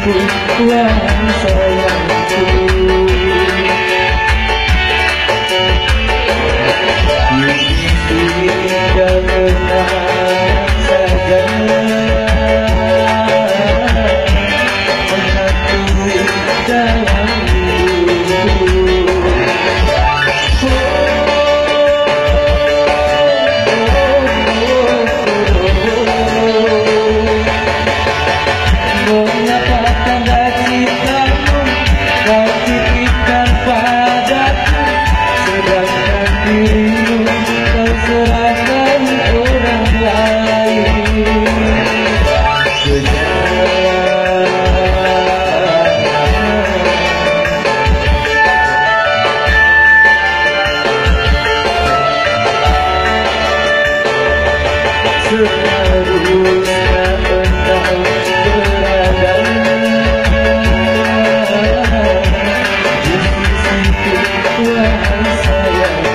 sisiku, wahai sayangku. Tidak pernah saja menghantui dalam hidupku. Mengapa tanda cintamu kau titipkan padaku, sedangkan dirimu kau serahkan orang lain. Seharusnya engkau berada di sisiku, wahai sayangku.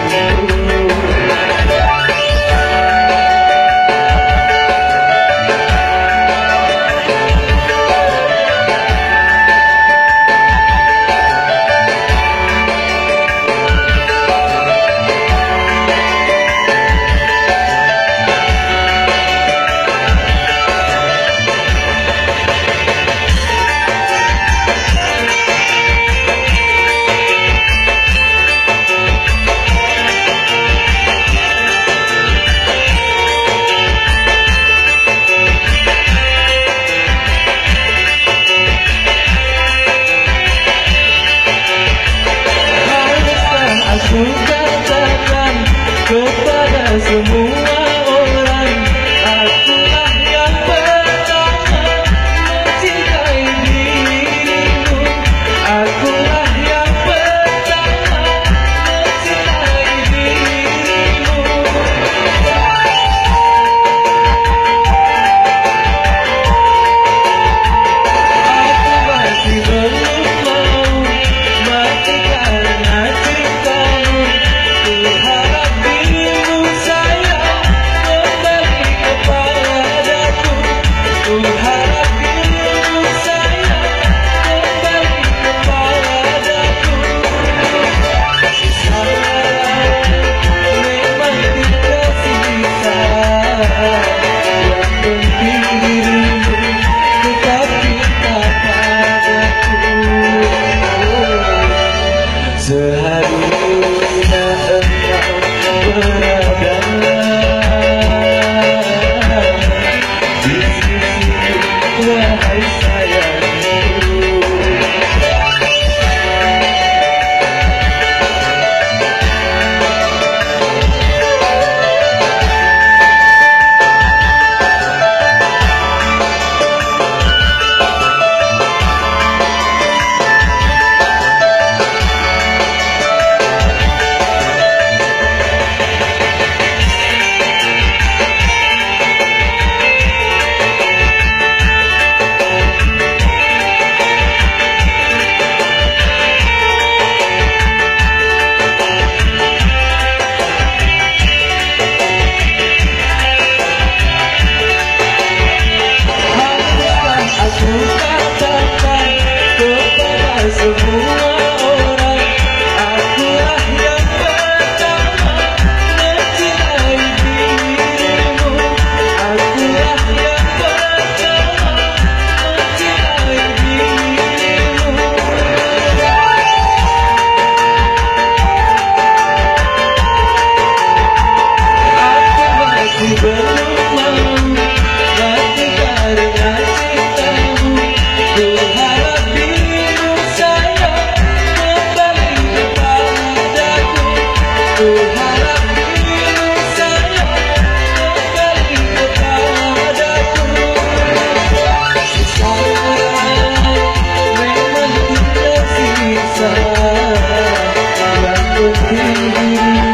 Aku katakan kepada semua orang, akulah yang pertama mencintai dirimu. Akulah yang pertama mencintai dirimu. Aku masih belum mau mati karena cintamu. Ku harap dirimu sayang kembali kepadaku. Ku harap dirimu sayang kembali kepadaku. Sayang memang tidak sisa, yang penting dirimu tetap cinta padaku. Seharusnya engkau berada di sisiku, wahai sayangku. Aku katakan kepada semua orang, akulah yang pertama mencintai dirimu. Akulah yang pertama mencintai dirimu. Aku masih belum mau mati karena cintamu. Ku harap dirimu sayang kembali kepadaku. Ku harap dirimu sayang kembali kepadaku. Sayang memang tidak sisa, yang penting dirimu